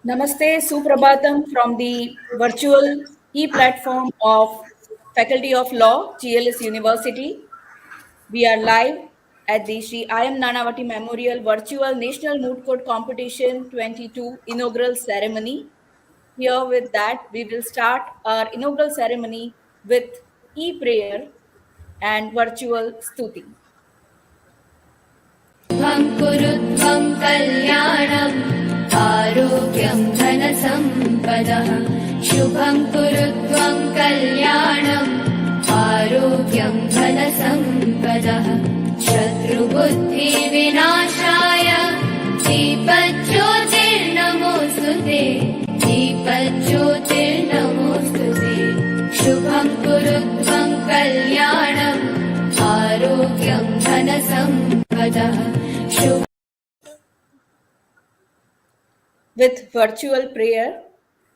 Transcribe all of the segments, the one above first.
Namaste, Suprabhatam from the virtual e-platform of Faculty of Law, GLS University. We are live at the Shri I.M.Nanavati Memorial Virtual National Moot Court Competition 22 inaugural ceremony. Here with that, we will start our inaugural ceremony with e-prayer and virtual stuti. शुभं कुरुध्वं कल्याणम् आरोग्यं धनसम्पदः शुभं कुरुध्वं कल्याणम् आरोग्यं धनसम्पदः शत्रुबुद्धिविनाशाय दीपज्योतिर्नमोऽस्तुते दीपज्योतिर्नमोऽस्तुते शुभं कुरुध्वं कल्याणम् आरोग्यं धनसम्पदः शुभं With virtual prayer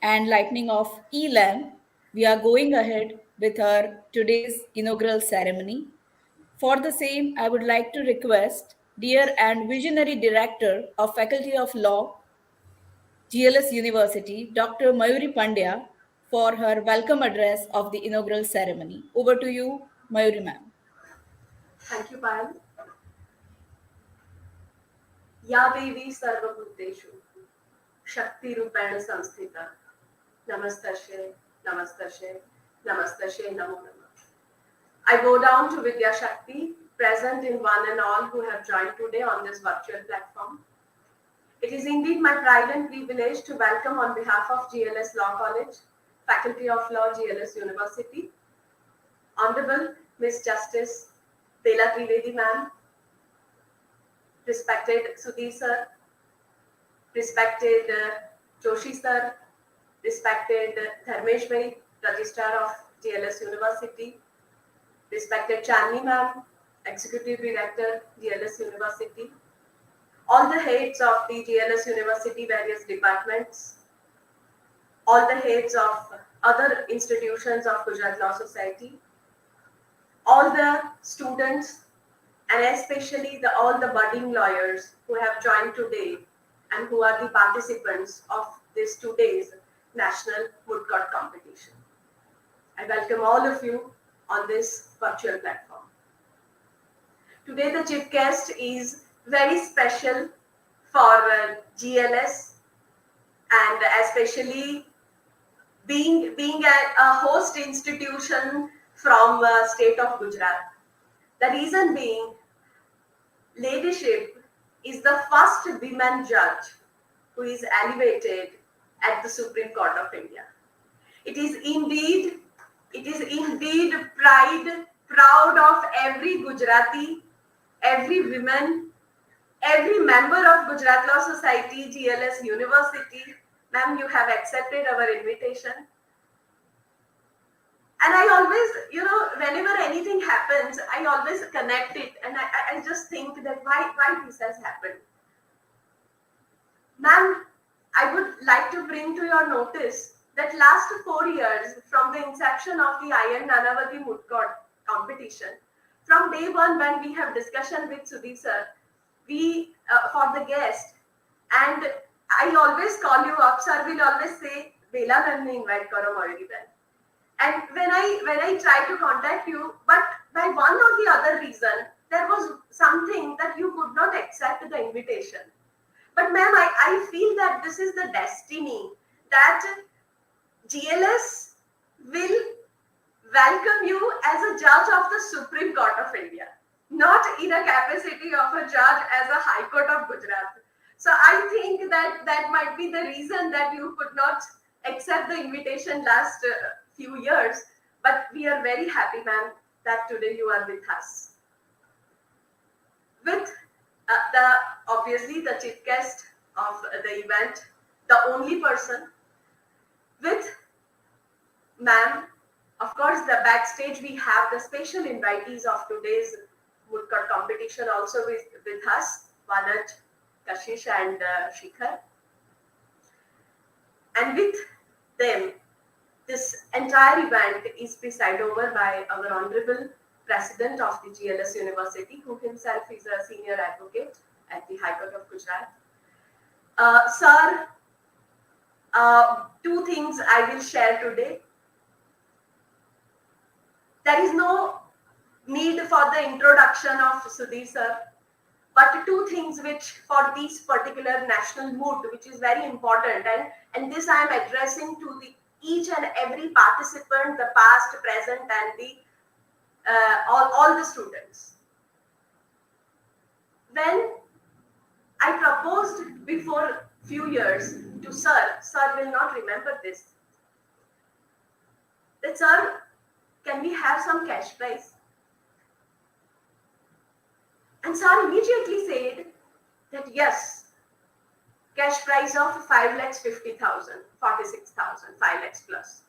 and lightning of e-lamp, we are going ahead with our today's inaugural ceremony. For the same, I would like to request dear and visionary director of Faculty of Law, GLS University, Dr. Mayuri Pandya, for her welcome address of the inaugural ceremony. Over to you, Mayuri ma'am. Thank you, Payal. या देवी सर्वभूतेषु शक्तिरूपेण संस्थिता नमस्तस्यै नमस्तस्यै नमस्तस्यै नमो नमः. I bow down to Vidya Shakti, present in one and all who have joined today on this virtual platform. It is indeed my pride and privilege to welcome on behalf of GLS Law College, Faculty of Law, GLS University, Hon'ble Miss Justice Bela Trivedi ma'am, respected Sudhir sir, respected Joshi sir, respected Dharmesh bhai, Registrar of GLS University, respected Chandni ma'am, Executive Director, GLS University, all the heads of the GLS University various departments, all the heads of other institutions of Gujarat Law Society, all the students, and especially all the budding lawyers who have joined today and who are the participants of this today's National Moot Court Competition. I welcome all of you on this virtual platform. Today the chief guest is very special for GLS, and especially being a host institution from state of Gujarat. The reason being, ladyship is the first women judge who is elevated at the Supreme Court of India. It is indeed proud of every Gujarati, every woman, every member of Gujarat Law Society, GLS University. Ma'am, you have accepted our invitation. And I always, whenever anything happens, I always connect it, and I just think that why this has happened. Ma'am, I would like to bring to your notice that last 4 years from the inception of the I.M.Nanavati Moot Court competition, from day one when we have discussion with Sudhir sir, we for the guest, and I always call you up, sir will always say, Bela ma'am ne invite karo Mayuri ma'am. And when I try to contact you, but by one or the other reason, there was something that you could not accept the invitation. But ma'am, I feel that this is the destiny that GLS will welcome you as a judge of the Supreme Court of India, not in a capacity of a judge as a High Court of Gujarat. So I think that might be the reason that you could not accept the invitation last few years, but we are very happy, ma'am, that today you are with us. With obviously the chief guest of the event, the only person, with ma'am, of course, the backstage we have the special invitees of today's Moot Court competition also with us, Vanaj, Kashish and Shikhar. And with them, this entire event is presided over by our Honorable President of the GLS University, who himself is a senior advocate at the High Court of Gujarat. Sir, Two things I will share today. There is no need for the introduction of Sudhir sir, but two things which for this particular national mood, which is very important, and this I am addressing to the each and every participant, the past, present, and the all the students. When I proposed before few years to sir will not remember this, that sir, can we have some cash prize? And sir immediately said that yes, cash price of 5,50,000, 46,000, 5 lakhs plus.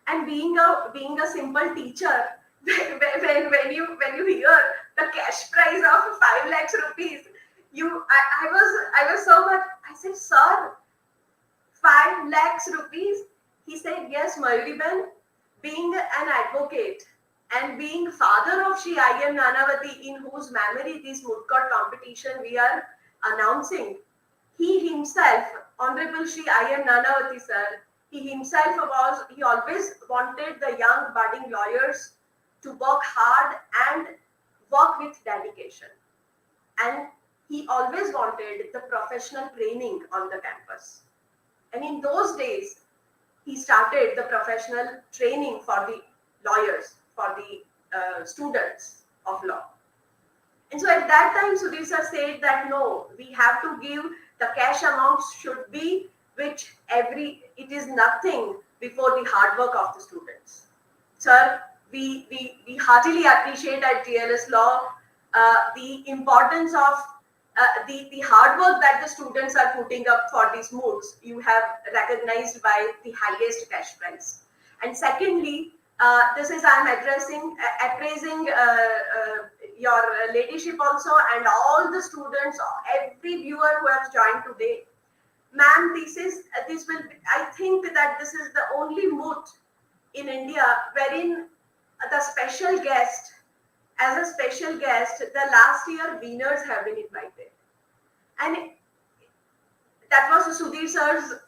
And being a simple teacher, when you hear the cash price of 5 lakhs rupees, I was so much. I said, sir, 5 lakhs rupees. He said, yes, Mayuriben, being an advocate and being father of Shri I.M.Nanavati, in whose memory this Moot competition we are announcing, he himself, Honorable Shri I.M.Nanavati sir, he always wanted the young budding lawyers to work hard and work with dedication. And he always wanted the professional training on the campus. And in those days, he started the professional training for the lawyers, for the students of law. And so at that time, Sudhir sir said that no, we have to give the cash amounts should be which it is nothing before the hard work of the students. Sir, we heartily appreciate at GLS Law the importance of the hard work that the students are putting up for these moods. You have recognized by the highest cash prize. And secondly, this is I'm appraising your ladyship also, and all the students, every viewer who has joined today. Ma'am, this will be, I think that this is the only moot in India wherein the special guest, as a special guest, the last year winners have been invited. And that was Sudhir sir's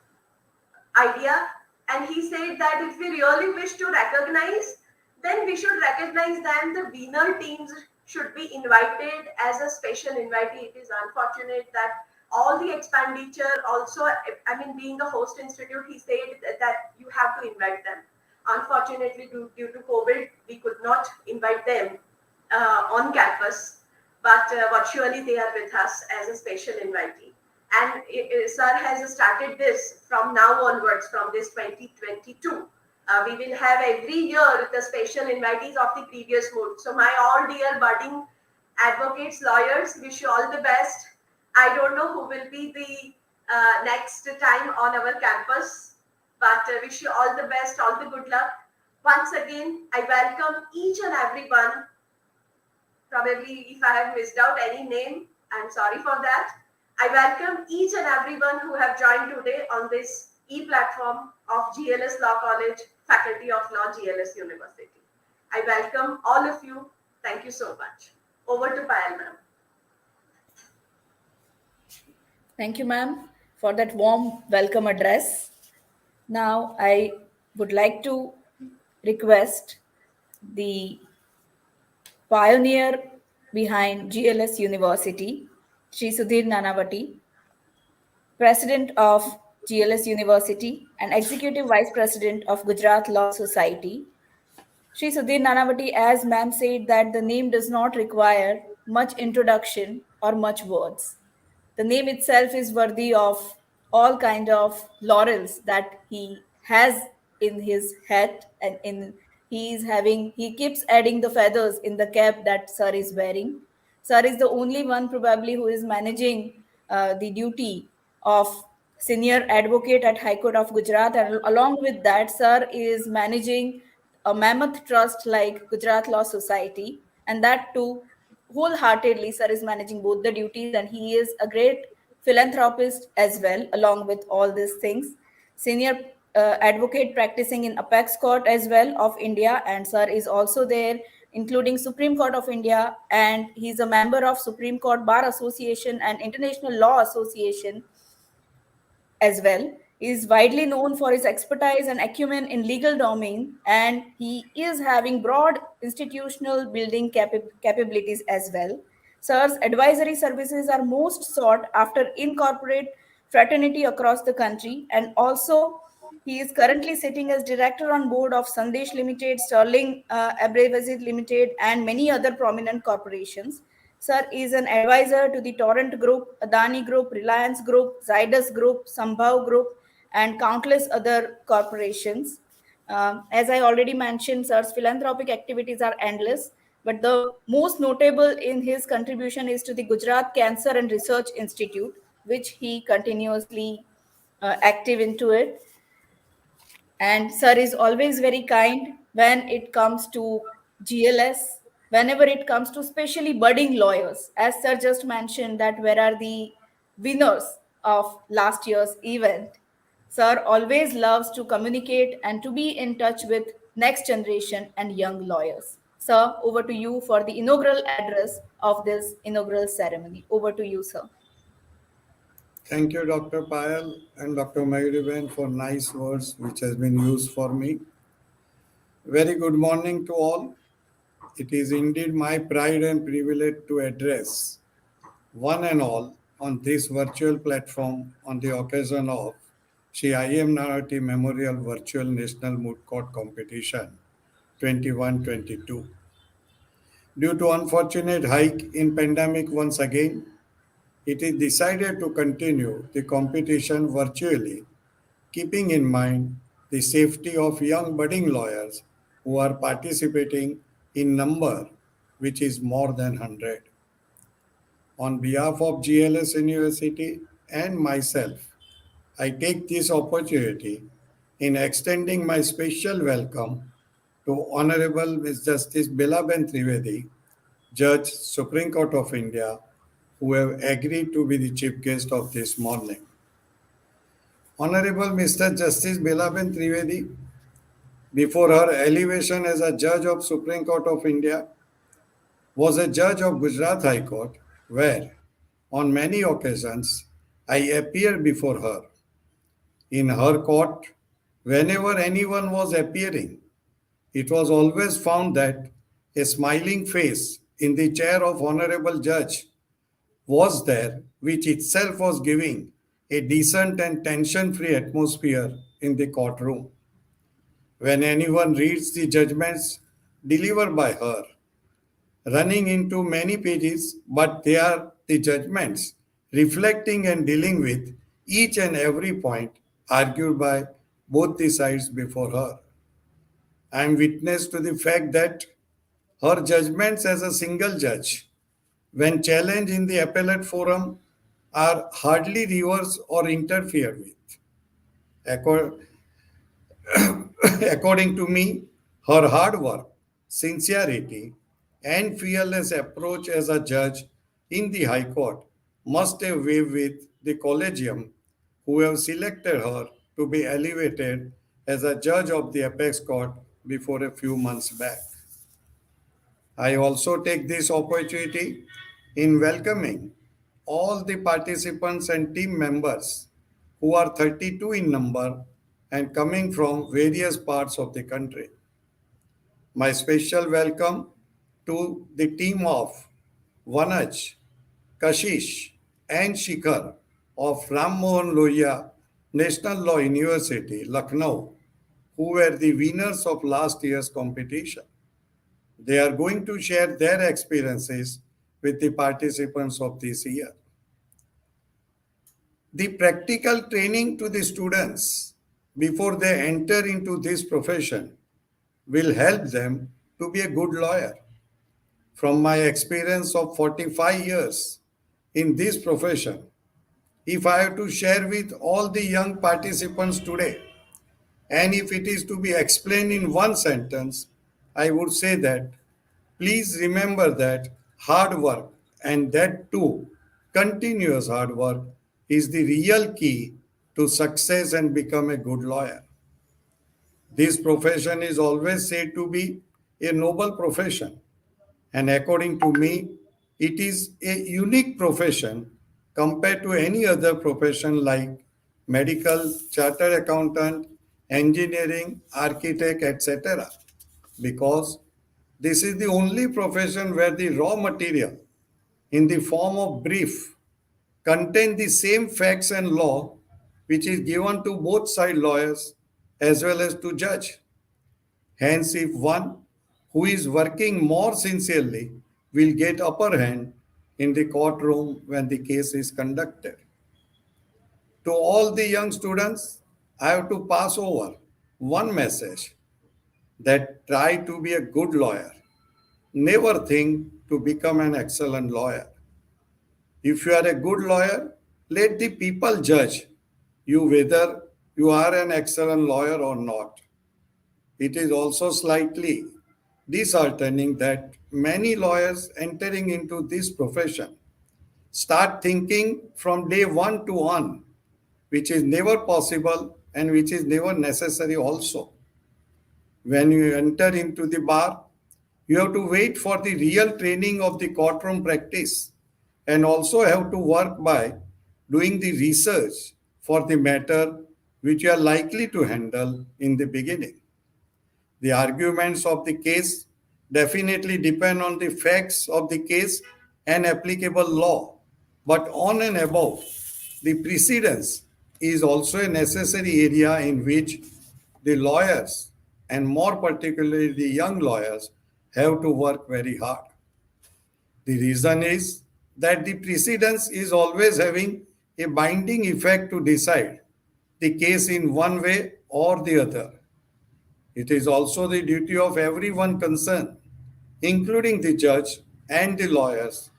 idea. And he said that if we really wish to recognize, then we should recognize them. The winner teams should be invited as a special invitee. It is unfortunate that all the expenditure also, I mean, being a host institute, he said that you have to invite them. Unfortunately, due to COVID, we could not invite them on campus, but virtually they are with us as a special invitee. And sir has started this from now onwards, from this 2022. We will have every year the special invitees of the previous mood. So my all dear budding advocates, lawyers, wish you all the best. I don't know who will be the next time on our campus, but wish you all the best, all the good luck. Once again, I welcome each and everyone. Probably if I have missed out any name, I'm sorry for that. I welcome each and everyone who have joined today on this e-platform of GLS Law College, Faculty of Law, GLS University. I welcome all of you. Thank you so much. Over to Payal ma'am. Thank you, ma'am, for that warm welcome address. Now, I would like to request the pioneer behind GLS University, Shri Sudhir Nanavati, President of GLS University and Executive Vice President of Gujarat Law Society. Shri Sudhir Nanavati, as ma'am said, that the name does not require much introduction or much words. The name itself is worthy of all kind of laurels that he has in his hat, and he keeps adding the feathers in the cap that sir is wearing. Sir is the only one probably who is managing the duty of senior advocate at High Court of Gujarat, and along with that, sir is managing a mammoth trust like Gujarat Law Society, and that too wholeheartedly. Sir is managing both the duties, and he is a great philanthropist as well, along with all these things. Senior advocate practicing in Apex Court as well of India, and sir is also there, including Supreme Court of India, and he's a member of Supreme Court Bar Association and International Law Association as well. is widely known for his expertise and acumen in legal domain, and he is having broad institutional building capabilities as well. Sir's advisory services are most sought after in corporate fraternity across the country, and also he is currently sitting as director on board of Sandesh Limited, Sterling Abrevazid Limited, and many other prominent corporations. Sir is an advisor to the Torrent Group, Adani Group, Reliance Group, Zydus Group, Sambhav Group, and countless other corporations. As I already mentioned, Sir's philanthropic activities are endless, but the most notable in his contribution is to the Gujarat Cancer and Research Institute, which he continuously active into it. And Sir is always very kind when it comes to GLS, whenever it comes to especially budding lawyers. As Sir just mentioned, that where are the winners of last year's event? Sir always loves to communicate and to be in touch with next generation and young lawyers. Sir, over to you for the inaugural address of this inaugural ceremony. Over to you, sir. Thank you, Dr. Payal and Dr. Mayuriben, for nice words which has been used for me. Very good morning to all. It is indeed my pride and privilege to address one and all on this virtual platform on the occasion of Shri I.M.Nanavati Memorial Virtual National Moot Court Competition 21-22. Due to unfortunate hike in pandemic once again, it is decided to continue the competition virtually, keeping in mind the safety of young budding lawyers who are participating in number which is more than 100. On behalf of GLS University and myself, I take this opportunity in extending my special welcome to Honorable Ms. Justice Bela Trivedi, Judge, Supreme Court of India, who have agreed to be the chief guest of this morning. Honorable Mr. Justice Bela Trivedi, before her elevation as a judge of Supreme Court of India, was a judge of Gujarat High Court, where on many occasions I appeared before her. In her court, whenever anyone was appearing, it was always found that a smiling face in the chair of Honorable Judge was there, which itself was giving a decent and tension free atmosphere in the courtroom. When anyone reads the judgments delivered by her, running into many pages, but they are the judgments reflecting and dealing with each and every point argued by both the sides before her. I am witness to the fact that her judgments as a single judge, when challenged in the appellate forum, are hardly reversed or interfered with. Acco- According to me, her hard work, sincerity, and fearless approach as a judge in the High Court must have weighed with the Collegium who have selected her to be elevated as a judge of the Apex Court before a few months back. I also take this opportunity in welcoming all the participants and team members who are 32 in number and coming from various parts of the country. My special welcome to the team of Vanaj, Kashish, and Shikhar of Ram Mohan Lohia National Law University, Lucknow, who were the winners of last year's competition. They are going to share their experiences with the participants of this year. The practical training to the students before they enter into this profession will help them to be a good lawyer. From my experience of 45 years in this profession, if I have to share with all the young participants today, and if it is to be explained in one sentence, I would say that please remember that hard work, and that too, continuous hard work, is the real key to success and become a good lawyer. This profession is always said to be a noble profession, and according to me, it is a unique profession compared to any other profession like medical, chartered accountant, engineering, architect, etc. Because this is the only profession where the raw material in the form of brief contain the same facts and law which is given to both side lawyers as well as to judge. Hence, if one who is working more sincerely will get upper hand in the courtroom when the case is conducted. To all the young students, I have to pass over one message that try to be a good lawyer. Never think to become an excellent lawyer. If you are a good lawyer, let the people judge you whether you are an excellent lawyer or not. It is also slightly disheartening that many lawyers entering into this profession start thinking from day one to one, which is never possible and which is never necessary also. When you enter into the bar, you have to wait for the real training of the courtroom practice and also have to work by doing the research for the matter which you are likely to handle in the beginning. The arguments of the case definitely depend on the facts of the case and applicable law. But on and above, the precedence is also a necessary area in which the lawyers, and more particularly the young lawyers, have to work very hard. The reason is that the precedence is always having a binding effect to decide the case in one way or the other. It is also the duty of everyone concerned, including the judge and the lawyers,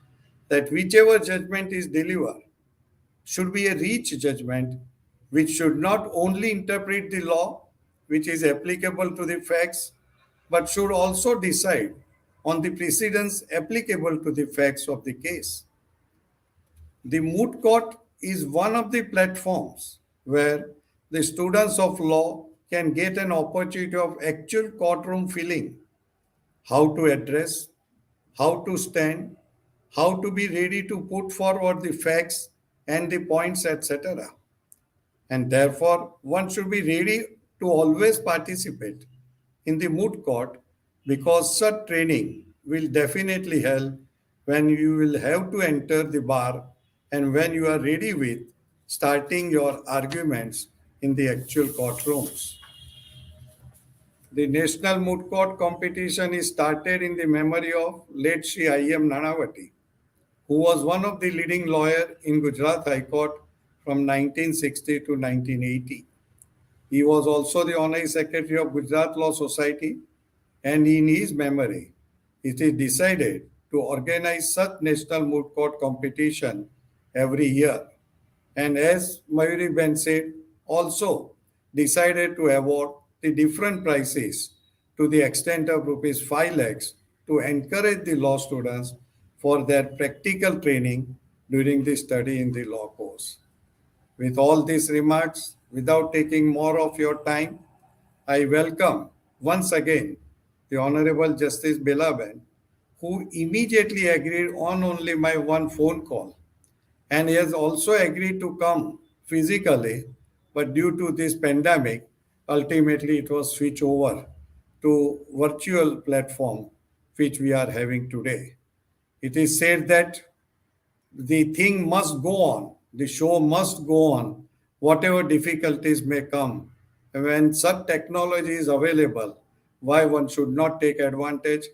that whichever judgment is delivered should be a rich judgment which should not only interpret the law which is applicable to the facts, but should also decide on the precedents applicable to the facts of the case. The moot court is one of the platforms where the students of law can get an opportunity of actual courtroom feeling, how to address, how to stand, how to be ready to put forward the facts and the points, etc. And therefore, one should be ready to always participate in the moot court because such training will definitely help when you will have to enter the bar and when you are ready with starting your arguments in the actual courtrooms. The National Moot Court competition is started in the memory of late Shri I.M.Nanavati, who was one of the leading lawyers in Gujarat High Court from 1960 to 1980. He was also the Honorary Secretary of Gujarat Law Society, and in his memory, it is decided to organize such National Moot Court competition every year. And as Mayuri Ben said, also decided to award the different prizes to the extent of rupees 5 lakhs to encourage the law students for their practical training during the study in the law course. With all these remarks, without taking more of your time, I welcome once again the Honorable Justice Bela, who immediately agreed on only my one phone call, and he has also agreed to come physically, but due to this pandemic, ultimately it was switched over to virtual platform which we are having today. It is said that the thing must go on, the show must go on, whatever difficulties may come. When such technology is available, why one should not take advantage?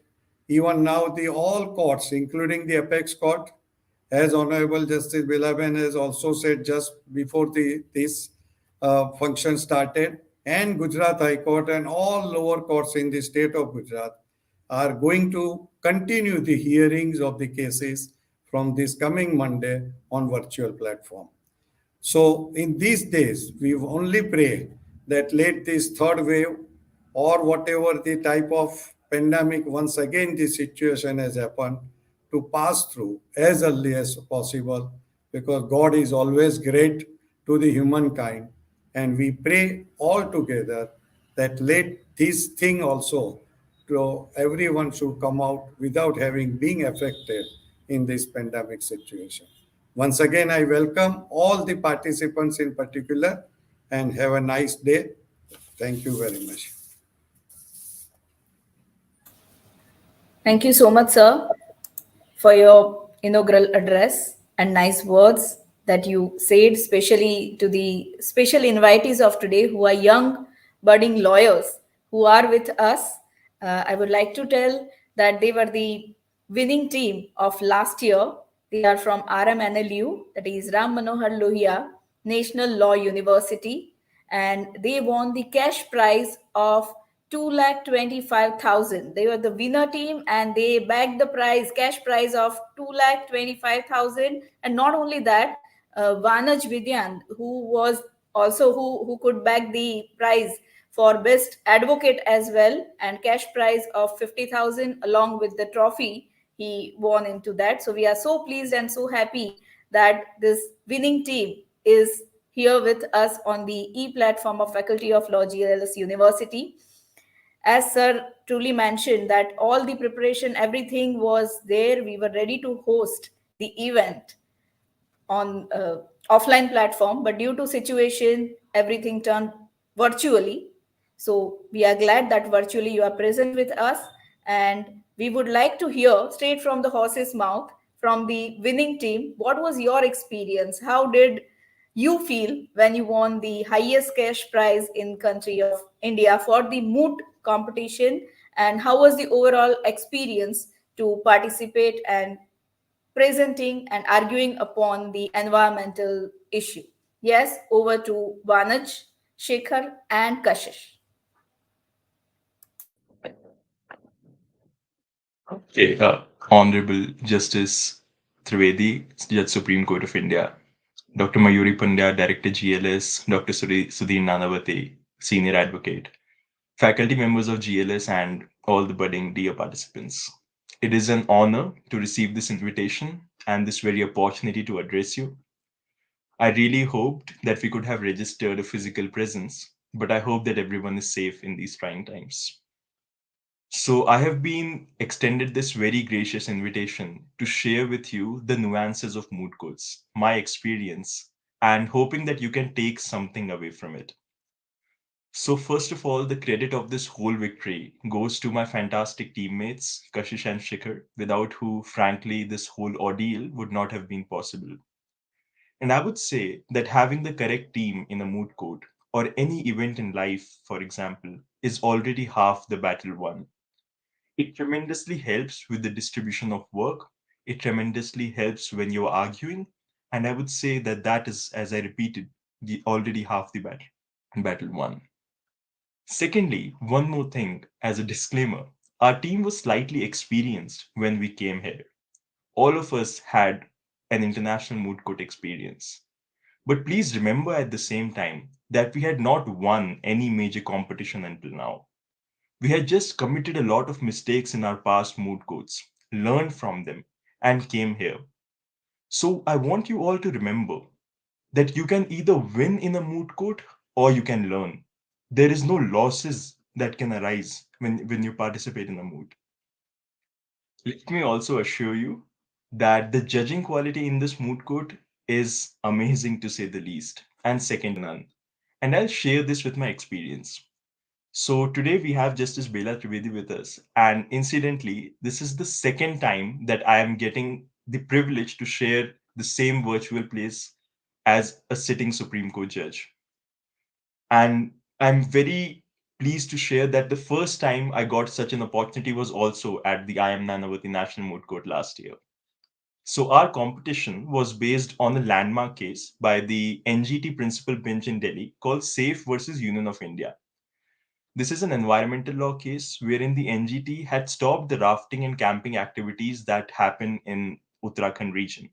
Even now, the all courts, including the apex court, as Honorable Justice Bilaban has also said just before this function started, and Gujarat High Court and all lower courts in the state of Gujarat are going to continue the hearings of the cases from this coming Monday on virtual platform. So in these days, we only pray that let this third wave or whatever the type of pandemic, once again this situation has happened, to pass through as early as possible, because God is always great to the humankind. And we pray all together that let this thing also to everyone should come out without having been affected in this pandemic situation. Once again, I welcome all the participants in particular and have a nice day. Thank you very much. Thank you so much, sir, for your inaugural address and nice words that you said, especially to the special invitees of today who are young, budding lawyers who are with us. I would like to tell that they were the winning team of last year. They are from RMNLU, that is Ram Manohar Lohia National Law University, and they won the cash prize of 2,25,000. They were the winner team and they bagged the prize, cash prize of 2,25,000. And not only that, Vanaj Vidyan, who was also who could bag the prize for best advocate as well, and cash prize of 50,000 along with the trophy he won into that. So we are so pleased and so happy that this winning team is here with us on the e-platform of Faculty of Law, GLS University. As Sir truly mentioned, that all the preparation, everything was there. We were ready to host the event on offline platform, but due to situation, everything turned virtually. So we are glad that virtually you are present with us, and we would like to hear straight from the horse's mouth from the winning team. What was your experience? How did you feel when you won the highest cash prize in country of India for the Moot competition? And how was the overall experience to participate and presenting and arguing upon the environmental issue? Yes, over to Vanaj, Shekhar, and Kashish. Okay, Honorable Justice Trivedi, Judge Supreme Court of India, Dr. Mayuri Pandya, Director GLS, Dr. Sudhir Nanavati, Senior Advocate, faculty members of GLS, and all the budding dear participants. It is an honor to receive this invitation and this very opportunity to address you. I really hoped that we could have registered a physical presence, but I hope that everyone is safe in these trying times. So I have been extended this very gracious invitation to share with you the nuances of mood codes, my experience, and hoping that you can take something away from it. So first of all, the credit of this whole victory goes to my fantastic teammates, Kashish and Shikhar, without who, frankly, this whole ordeal would not have been possible. And I would say that having the correct team in a mood code or any event in life, for example, is already half the battle won. It tremendously helps with the distribution of work. It tremendously helps when you're arguing. And I would say that that is, as I repeated, the already half the battle won. Secondly, one more thing as a disclaimer, our team was slightly experienced when we came here. All of us had an international moot court experience. But please remember at the same time that we had not won any major competition until now. We had just committed a lot of mistakes in our past moot courts, learned from them, and came here. So I want you all to remember that you can either win in a moot court or you can learn. There is no losses that can arise when you participate in a moot. Let me also assure you that the judging quality in this moot court is amazing to say the least, and second to none. And I'll share this with my experience. So today we have Justice Bela Trivedi with us. And incidentally, this is the second time that I am getting the privilege to share the same virtual place as a sitting Supreme Court judge. And I'm very pleased to share that the first time I got such an opportunity was also at the I.M.Nanavati National Moot Court last year. So our competition was based on a landmark case by the NGT Principal Bench in Delhi called Safe versus Union of India. This is an environmental law case wherein the NGT had stopped the rafting and camping activities that happen in Uttarakhand region.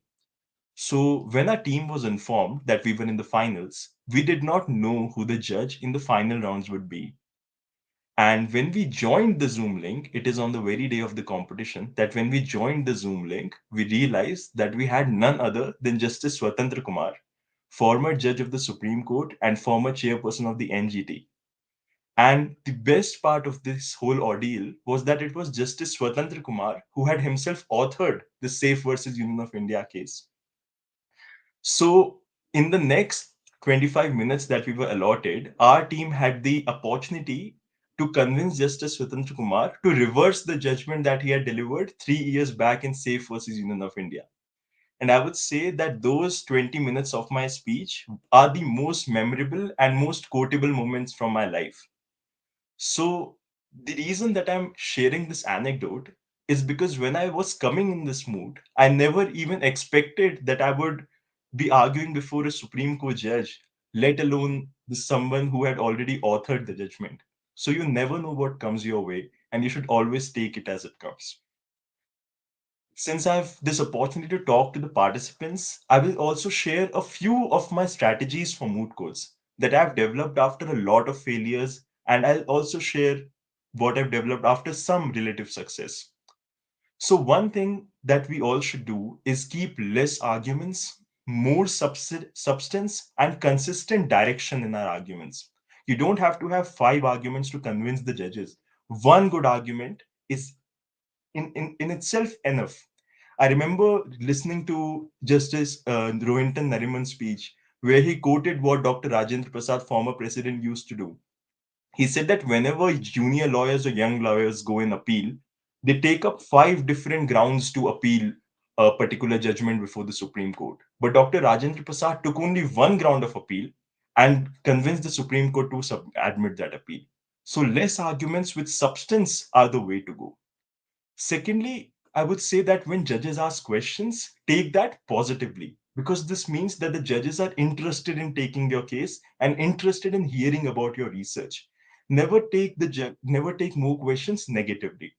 So when our team was informed that we were in the finals, we did not know who the judge in the final rounds would be. And when we joined the Zoom link, it is on the very day of the competition that when we joined the Zoom link, we realized that we had none other than Justice Swatantra Kumar, former judge of the Supreme Court and former chairperson of the NGT. And the best part of this whole ordeal was that it was Justice Swatantra Kumar who had himself authored the Safe versus Union of India case. So in the next 25 minutes that we were allotted, our team had the opportunity to convince Justice Swatantra Kumar to reverse the judgment that he had delivered 3 years back in Safe versus Union of India. And I would say that those 20 minutes of my speech are the most memorable and most quotable moments from my life. So, the reason that I'm sharing this anecdote is because when I was coming in this mood, I never even expected that I would be arguing before a Supreme Court judge, let alone someone who had already authored the judgment. So, you never know what comes your way, and you should always take it as it comes. Since I have this opportunity to talk to the participants, I will also share a few of my strategies for moot courts that I've developed after a lot of failures, and I'll also share what I've developed after some relative success. So, one thing that we all should do is keep less arguments, more substance, and consistent direction in our arguments. You don't have to have five arguments to convince the judges. One good argument is in itself enough. I remember listening to Justice Rohinton Nariman's speech where he quoted what Dr. Rajendra Prasad, former president, used to do. He said that whenever junior lawyers or young lawyers go in appeal, they take up five different grounds to appeal a particular judgment before the Supreme Court. But Dr. Rajendra Prasad took only one ground of appeal and convinced the Supreme Court to admit that appeal. So less arguments with substance are the way to go. Secondly, I would say that when judges ask questions, take that positively because this means that the judges are interested in taking your case and interested in hearing about your research. Never take more questions negatively.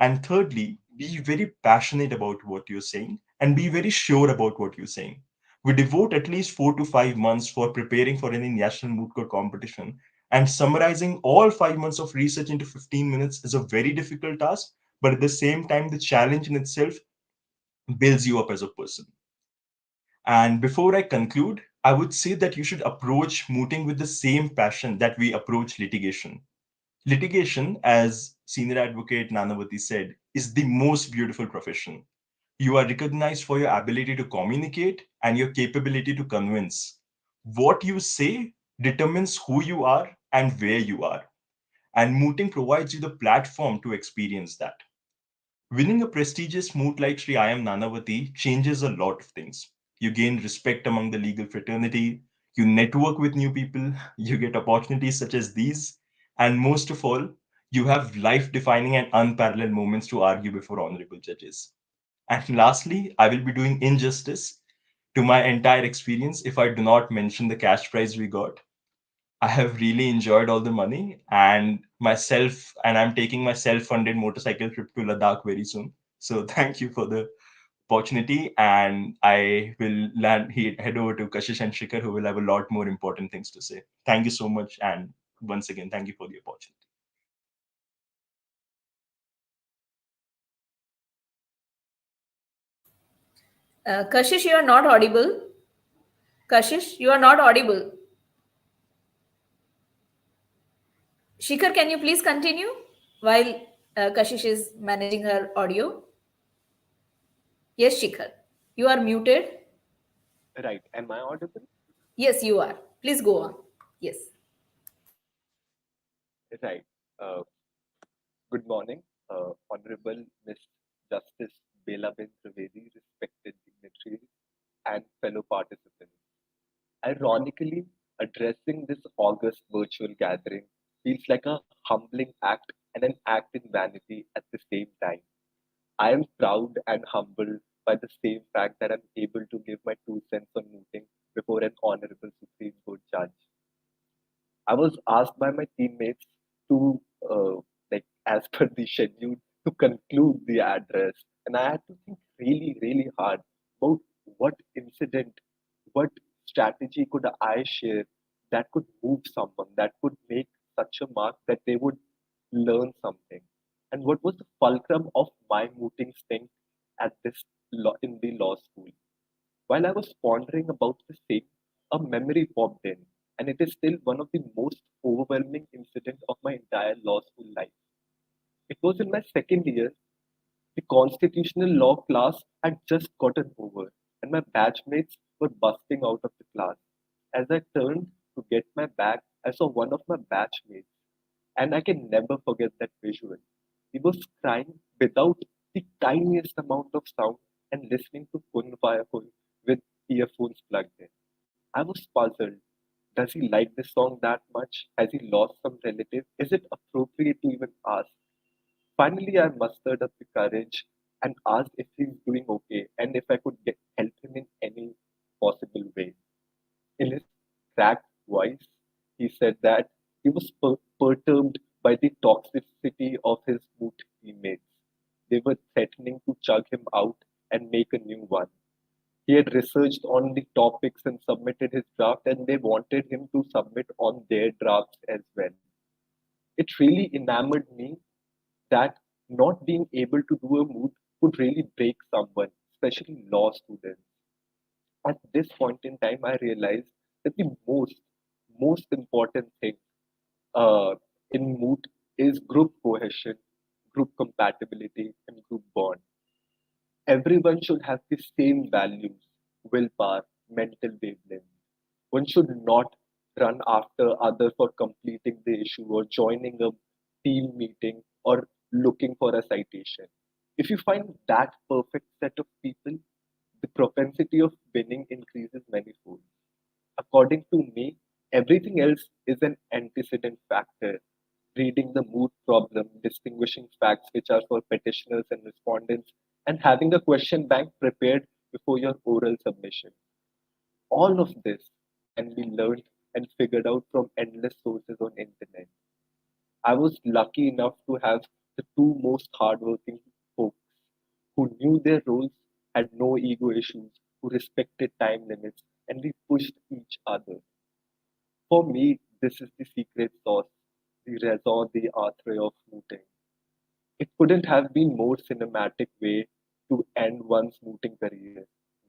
And thirdly, be very passionate about what you're saying and be very sure about what you're saying. We devote at least 4 to 5 months for preparing for any national moot court competition, and summarizing all 5 months of research into 15 minutes is a very difficult task, but at the same time the challenge in itself builds you up as a person. And before I conclude, I would say that you should approach mooting with the same passion that we approach litigation. Litigation, as senior advocate Nanavati said, is the most beautiful profession. You are recognized for your ability to communicate and your capability to convince. What you say determines who you are and where you are, and mooting provides you the platform to experience that. Winning a prestigious moot like Shri I.M.Nanavati changes a lot of things. You gain respect among the legal fraternity, you network with new people, you get opportunities such as these, and most of all, you have life defining and unparalleled moments to argue before honorable judges. And lastly, I will be doing injustice to my entire experience if I do not mention the cash prize we got. I have really enjoyed all the money and I'm taking my self-funded motorcycle trip to Ladakh very soon. So thank you for the opportunity, and I will head over to Kashish and Shikhar, who will have a lot more important things to say. Thank you so much, and once again, thank you for the opportunity. Kashish, you are not audible. Kashish, you are not audible. Shikhar, can you please continue while Kashish is managing her audio? Yes, Shikhar. You are muted. Right. Am I audible? Yes, you are. Please go on. Yes. Right. Uh, Good morning, Honorable Miss Justice Bela Trivedi, respected dignitaries and fellow participants. Ironically, addressing this August virtual gathering feels like a humbling act and an act in vanity at the same time. I am proud and humbled by the same fact that I'm able to give my 2 cents on mooting before an honorable Supreme Court judge. I was asked by my teammates to, as per the schedule, to conclude the address. And I had to think really, really hard about what incident, what strategy could I share that could move someone, that could make such a mark that they would learn something. And what was the fulcrum of my mooting stint at this in the law school? While I was pondering about the same, a memory popped in, and it is still one of the most overwhelming incidents of my entire law school life. It was in my second year. The constitutional law class had just gotten over. and my batchmates were busting out of the class. As I turned to get my bag, I saw one of my batchmates, and I can never forget that visual. He was crying without the tiniest amount of sound and listening to Kun Fire Kun with earphones plugged in. I was puzzled. Does he like this song that much? Has he lost some relative? Is it appropriate to even ask? Finally, I mustered up the courage and asked if he's doing okay and if I could help him in any possible way. In his cracked voice, he said that he was perturbed by the toxicity of his Moot teammates. They were threatening to chug him out and make a new one. He had researched on the topics and submitted his draft, and they wanted him to submit on their drafts as well. It really enamored me that not being able to do a Moot could really break someone, especially law students. At this point in time, I realized that the most important thing uh, in Moot is group cohesion, group compatibility, and group bond. Everyone should have the same values, willpower, mental wavelength. One should not run after others for completing the issue or joining a team meeting or looking for a citation. If you find that perfect set of people, the propensity of winning increases manifold. According to me, everything else is an antecedent factor. Reading the mood problem, distinguishing facts which are for petitioners and respondents, and having a question bank prepared before your oral submission. All of this can be learned and figured out from endless sources on internet. I was lucky enough to have the two most hardworking folks who knew their roles, had no ego issues, who respected time limits, and we pushed each other. For me, this is the secret sauce, the raison d'etre of mooting. It couldn't have been more cinematic way to end one's mooting career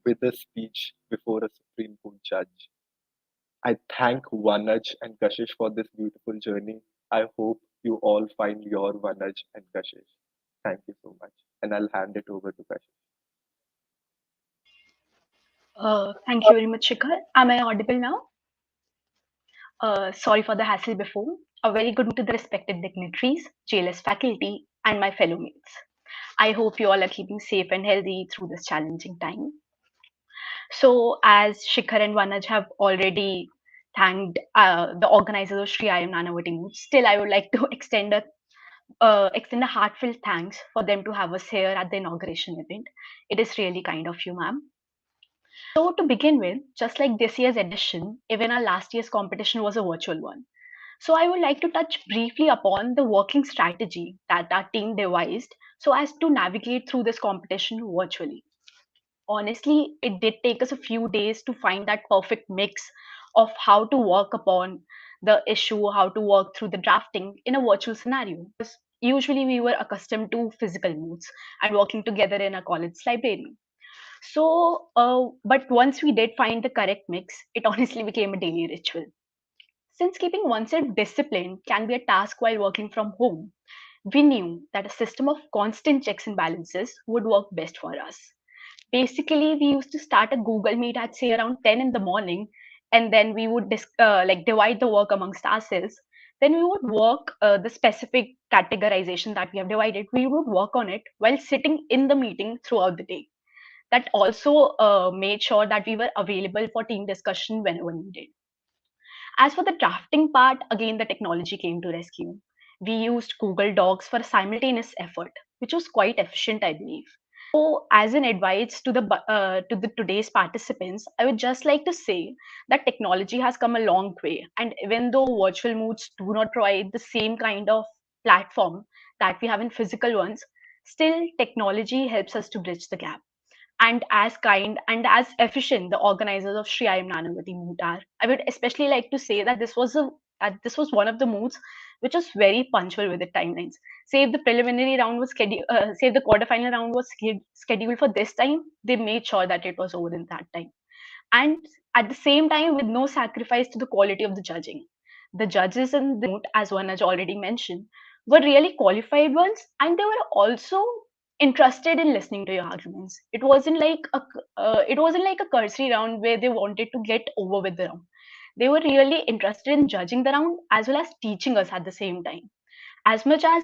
with a speech before a Supreme Court judge. I thank Vanaj and Kashish for this beautiful journey. I hope you all find your Vanaj and Kashish. Thank you so much. And I'll hand it over to Kashish. Thank you very much, Shikhar. Am I audible now? Sorry for the hassle before. A very good morning to the respected dignitaries, JLS faculty, and my fellow mates. I hope you all are keeping safe and healthy through this challenging time. So, as Shikhar and Vanaj have already thanked the organizers of Shri I.M.Nanavati Moot, still I would like to extend a heartfelt thanks for them to have us here at the inauguration event. It is really kind of you, ma'am. So, to begin with, just like this year's edition, even our last year's competition was a virtual one. So, I would like to touch briefly upon the working strategy that our team devised so as to navigate through this competition virtually. Honestly, it did take us a few days to find that perfect mix of how to work upon the issue, how to work through the drafting in a virtual scenario. Because usually we were accustomed to physical moods and working together in a college library. So, but once we did find the correct mix, it honestly became a daily ritual. Since keeping oneself disciplined can be a task while working from home, we knew that a system of constant checks and balances would work best for us. Basically, we used to start a Google Meet at say around 10 in the morning, and then we would like divide the work amongst ourselves. Then we would work the specific categorization that we have divided. We would work on it while sitting in the meeting throughout the day. That also made sure that we were available for team discussion whenever needed. As for the drafting part, again the technology came to rescue. We used Google Docs for a simultaneous effort, which was quite efficient, I believe. So, as an advice to the today's participants, I would just like to say that technology has come a long way, and even though virtual moods do not provide the same kind of platform that we have in physical ones, still technology helps us to bridge the gap. And as kind and as efficient the organizers of Shri I.M.Nanavati Moot are, I would especially like to say that this was one of the moots which was very punctual with the timelines. Say if the preliminary round was scheduled, say if the quarterfinal round was scheduled for this time, they made sure that it was over in that time. And at the same time, with no sacrifice to the quality of the judging. The judges in the moot, as one has already mentioned, were really qualified ones, and they were also interested in listening to your arguments. It wasn't like a cursory round where they wanted to get over with the round. They were really interested in judging the round as well as teaching us at the same time. As much as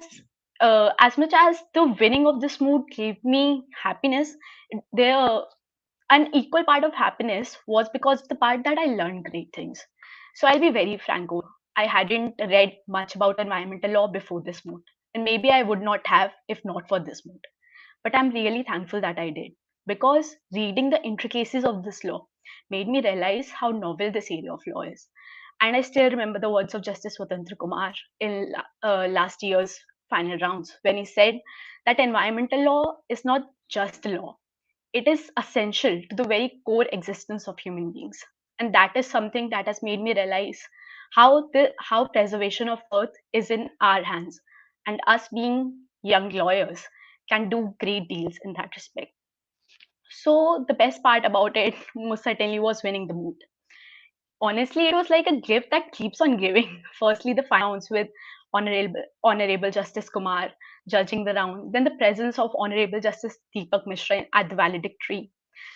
the winning of this mood gave me happiness, there an equal part of happiness was because of the part that I learned great things. So I'll be very frank. I hadn't read much about environmental law before this mood, and maybe I would not have if not for this mood. But I'm really thankful that I did, because reading the intricacies of this law made me realize how novel this area of law is. And I still remember the words of Justice Swatantra Kumar in last year's final rounds when he said that environmental law is not just a law, it is essential to the very core existence of human beings. And that is something that has made me realize how preservation of earth is in our hands, and us being young lawyers can do great deals in that respect. So the best part about it most certainly was winning the moot. Honestly, it was like a gift that keeps on giving. Firstly, the finals with Honorable Justice Kumar judging the round, then the presence of Honorable Justice Deepak Mishra at the valedictory,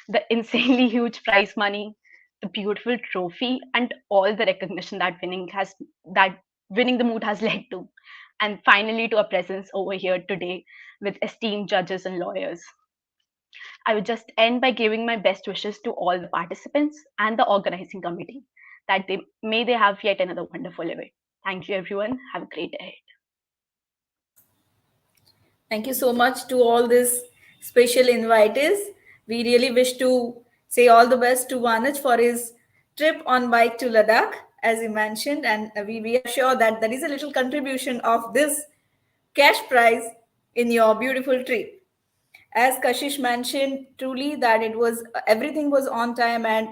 the insanely huge prize money, the beautiful trophy, and all the recognition that winning the moot has led to. And finally, to a presence over here today with esteemed judges and lawyers. I would just end by giving my best wishes to all the participants and the organizing committee that they have yet another wonderful event. Thank you, everyone. Have a great day. Thank you so much to all these special invitees. We really wish to say all the best to Vanaj for his trip on bike to Ladakh, as he mentioned, and we are sure that there is a little contribution of this cash prize in your beautiful trip. As Kashish mentioned, truly that it was everything was on time and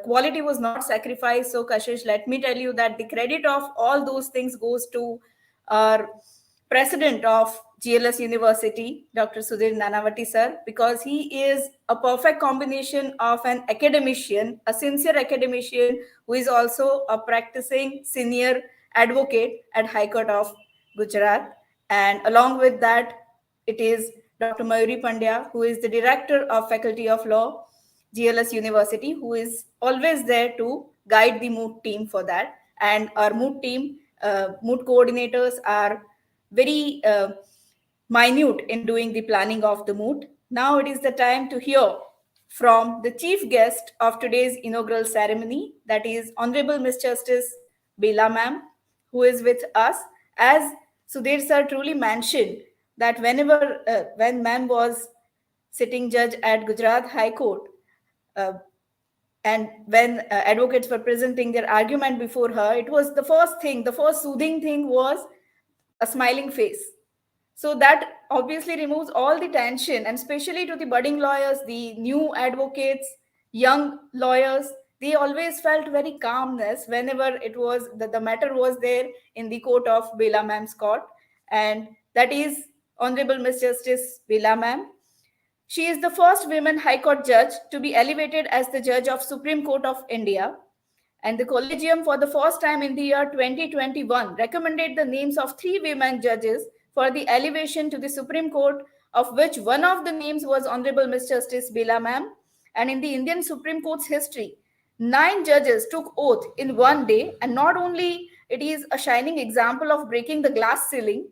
quality was not sacrificed. So Kashish, let me tell you that the credit of all those things goes to our president of GLS University, Dr. Sudhir Nanavati sir, because he is a perfect combination of an academician, a sincere academician who is also a practicing senior advocate at High Court of Gujarat, and along with that, it is Dr. Mayuri Pandya, who is the Director of Faculty of Law, GLS University, who is always there to guide the Moot team for that. And our Moot team, Moot coordinators are very minute in doing the planning of the Moot. Now it is the time to hear from the chief guest of today's inaugural ceremony, that is Honorable Miss Justice Bela ma'am, who is with us. As Sudhir sir truly mentioned, that when ma'am was sitting judge at Gujarat High Court, uh, and when advocates were presenting their argument before her, it was the first soothing thing was a smiling face. So that obviously removes all the tension, and especially to the budding lawyers, the new advocates, young lawyers, they always felt very calmness whenever the matter was there in the court of Bela ma'am's court. And that is Honorable Miss Justice Bela ma'am. She is the first women High Court judge to be elevated as the judge of Supreme Court of India, and the Collegium for the first time in the year 2021 recommended the names of three women judges for the elevation to the Supreme Court, of which one of the names was Honorable Miss Justice Bela ma'am. And in the Indian Supreme Court's history, 9 judges took oath in one day, and not only it is a shining example of breaking the glass ceiling,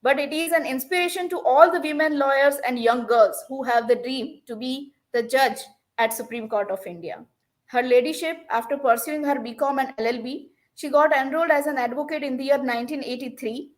but it is an inspiration to all the women lawyers and young girls who have the dream to be the judge at Supreme Court of India. Her ladyship, after pursuing her BCom and LLB, she got enrolled as an advocate in the year 1983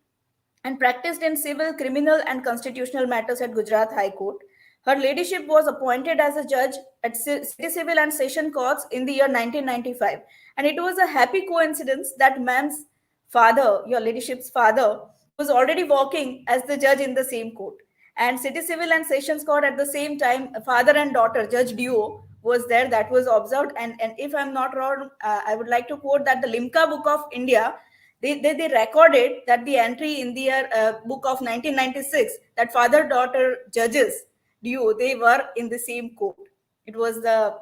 and practiced in civil, criminal, and constitutional matters at Gujarat High Court. Her ladyship was appointed as a judge at City Civil and Session Courts in the year 1995. And it was a happy coincidence that ma'am's father, your ladyship's father, was already working as the judge in the same court. And City Civil and Sessions Court at the same time, father and daughter, Judge Duo, was there, that was observed. And if I'm not wrong, I would like to quote that the Limca Book of India, they recorded that the entry in their book of 1996 that father-daughter judges duo, they were in the same court. It was the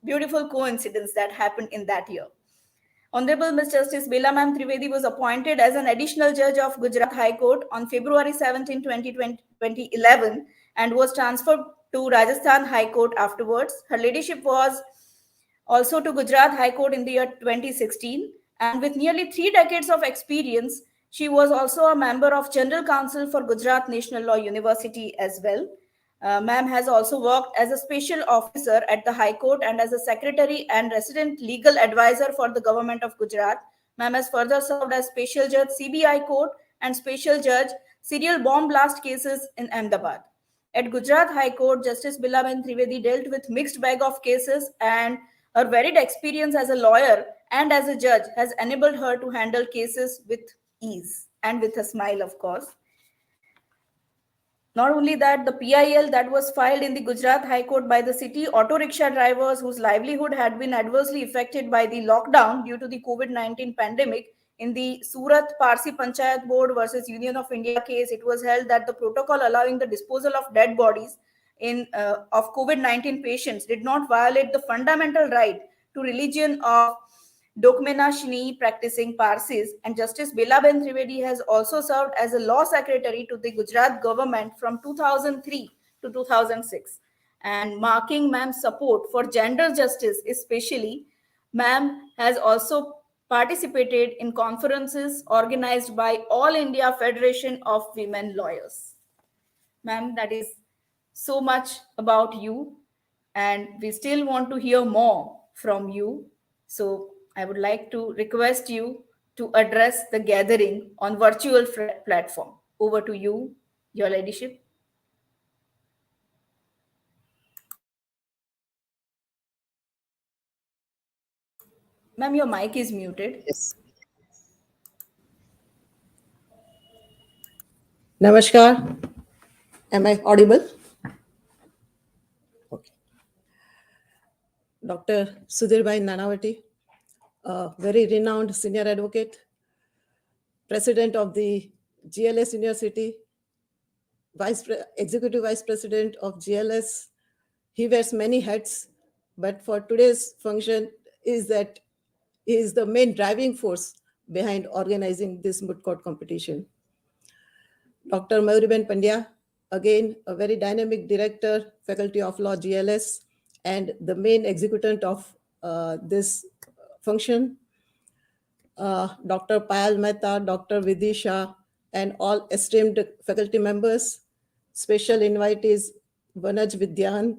beautiful coincidence that happened in that year. Honorable Ms. Justice Bela Ma'am Trivedi was appointed as an additional judge of Gujarat High Court on February 17, 2011, and was transferred to Rajasthan High Court afterwards. Her ladyship was also to Gujarat High Court in the year 2016. And with nearly 3 decades of experience, she was also a member of General Council for Gujarat National Law University as well. Ma'am has also worked as a special officer at the High Court and as a secretary and resident legal advisor for the government of Gujarat. Ma'am has further served as special judge CBI Court and special judge serial bomb blast cases in Ahmedabad. At Gujarat High Court, Justice Bela Trivedi dealt with mixed bag of cases, and her varied experience as a lawyer and as a judge has enabled her to handle cases with ease and with a smile, of course. Not only that, the PIL that was filed in the Gujarat High Court by the city auto rickshaw drivers whose livelihood had been adversely affected by the lockdown due to the COVID-19 pandemic in the Surat Parsi Panchayat Board versus Union of India case, it was held that the protocol allowing the disposal of dead bodies of COVID-19 patients did not violate the fundamental right to religion of Dokmena Shni practicing Parsis, and Justice Belaben Trivedi has also served as a law secretary to the Gujarat government from 2003 to 2006. And marking ma'am's support for gender justice, especially, ma'am has also participated in conferences organized by All India Federation of Women Lawyers. Ma'am, that is so much about you, and we still want to hear more from you. So I would like to request you to address the gathering on virtual platform. Over to you, Your Ladyship. Ma'am, your mic is muted. Yes. Namaskar. Am I audible? Okay. Dr. Sudhir Nanavati, a very renowned senior advocate, president of the GLS University, executive vice president of GLS. He wears many hats, but for today's function is that he is the main driving force behind organizing this moot court competition. Dr. Mayuriben Pandya, again, a very dynamic director, Faculty of Law, GLS, and the main executant of this function. Dr. Payal Mehta, Dr. Vidisha, and all esteemed faculty members. Special invitees, Vanaj Vidyan,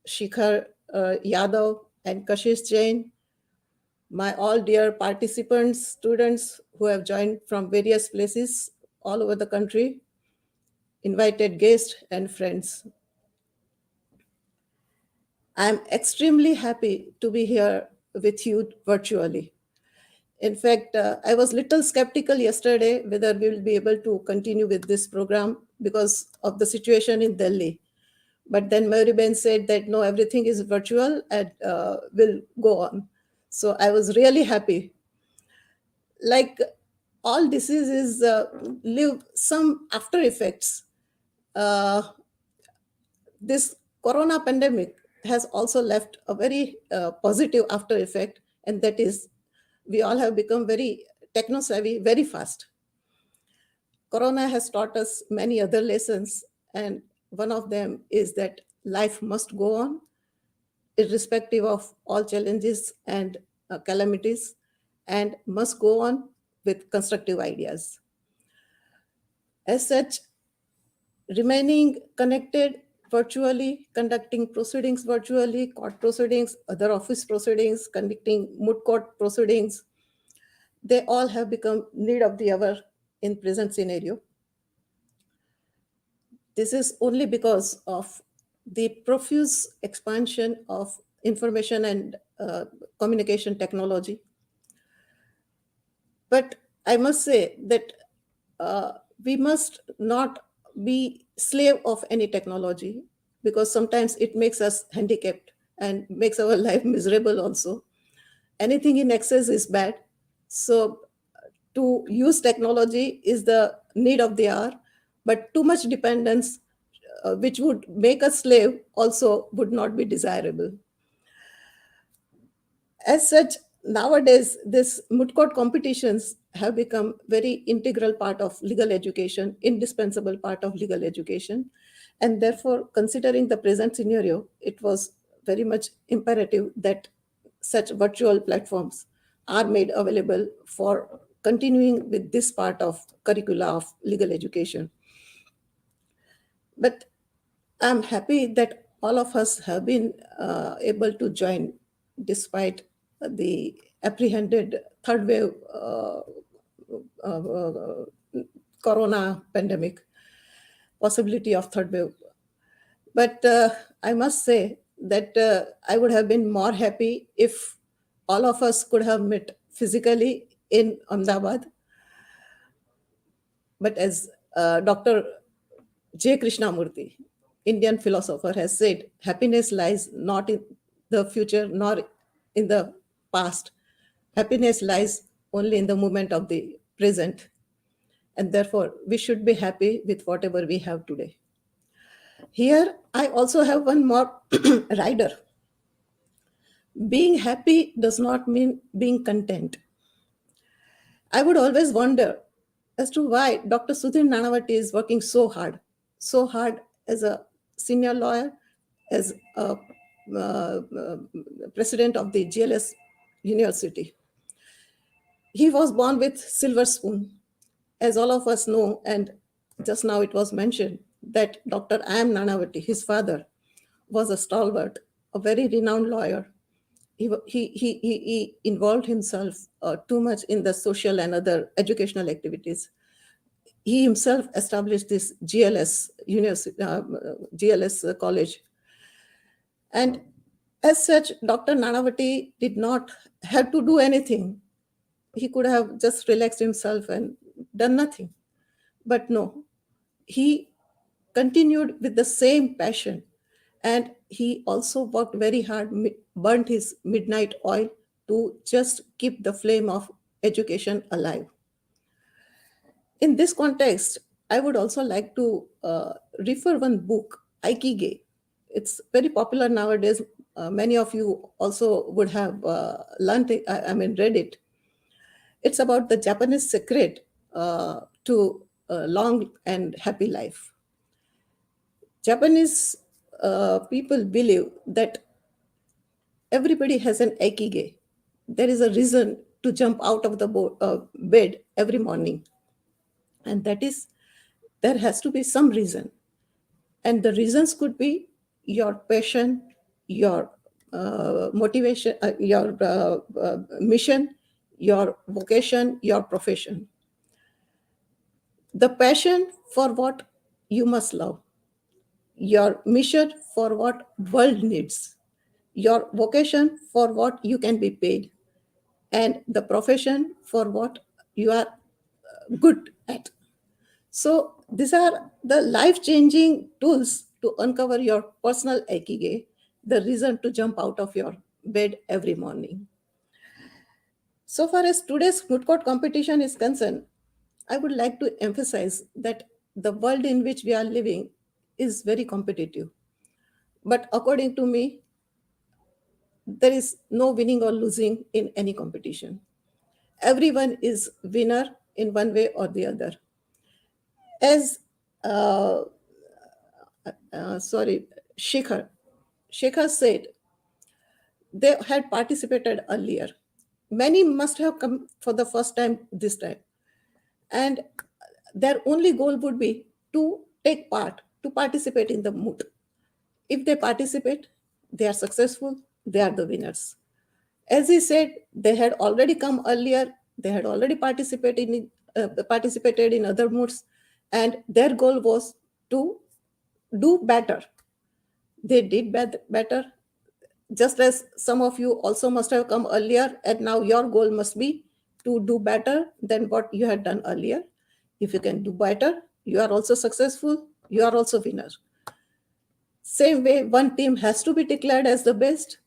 Shikhar Yadav, and Kashish Jain. My all dear participants, students who have joined from various places all over the country, invited guests and friends. I'm extremely happy to be here with you virtually. In fact, I was little skeptical yesterday whether we will be able to continue with this program because of the situation in Delhi. But then Mayuriben said that no, everything is virtual and will go on. So I was really happy. Like all diseases leave some after effects. This corona pandemic has also left a very positive after effect, and that is we all have become very techno savvy very fast. Corona has taught us many other lessons, and one of them is that life must go on irrespective of all challenges and calamities, and must go on with constructive ideas. As such, remaining connected virtually, conducting proceedings virtually, court proceedings, other office proceedings, conducting moot court proceedings, they all have become need of the hour in present scenario. This is only because of the profuse expansion of information and communication technology. But I must say that we must not be slave of any technology, because sometimes it makes us handicapped and makes our life miserable also. Anything in excess is bad. So to use technology is the need of the hour, but too much dependence, which would make us slave, also would not be desirable. As such, nowadays, this moot court competitions have become very integral part of legal education, indispensable part of legal education. And therefore, considering the present scenario, it was very much imperative that such virtual platforms are made available for continuing with this part of curricula of legal education. But I'm happy that all of us have been able to join despite the apprehended third wave uh, corona pandemic, possibility of third wave. But I must say that I would have been more happy if all of us could have met physically in Ahmedabad. But as Dr. J. Krishnamurti, Indian philosopher, has said, happiness lies not in the future nor in the past. Happiness lies only in the moment of the present. And therefore, we should be happy with whatever we have today. Here, I also have one more rider. Being happy does not mean being content. I would always wonder as to why Dr. Sudhir Nanavati is working so hard as a senior lawyer, as a president of the GLS University. He was born with silver spoon. As all of us know, and just now it was mentioned, that Dr. I.M.Nanavati, his father, was a stalwart, a very renowned lawyer. He involved himself too much in the social and other educational activities. He himself established this GLS university, GLS college. And as such, Dr. Nanavati did not have to do anything. He could have just relaxed himself and done nothing. But no, he continued with the same passion. And he also worked very hard, burnt his midnight oil to just keep the flame of education alive. In this context, I would also like to refer one book, Aikige. It's very popular nowadays. Many of you also would have learned it, read it. It's about the Japanese secret to a long and happy life. Japanese people believe that everybody has an aikige. There is a reason to jump out of the bed every morning. And that is, there has to be some reason. And the reasons could be your passion, your motivation, your mission, your vocation, your profession. The passion for what you must love, your mission for what world needs, your vocation for what you can be paid, and the profession for what you are good at. So these are the life-changing tools to uncover your personal aikige, the reason to jump out of your bed every morning. So far as today's moot court competition is concerned, I would like to emphasize that the world in which we are living is very competitive. But according to me, there is no winning or losing in any competition. Everyone is winner in one way or the other. As Shekhar said, they had participated earlier. Many must have come for the first time this time. And their only goal would be to take part, to participate in the moot. If they participate, they are successful, they are the winners. As he said, they had already come earlier, they had already participated in other moots, and their goal was to do better. They did better, just as some of you also must have come earlier, and now your goal must be to do better than what you had done earlier. If you can do better, you are also successful, you are also winner. Same way, one team has to be declared as the best,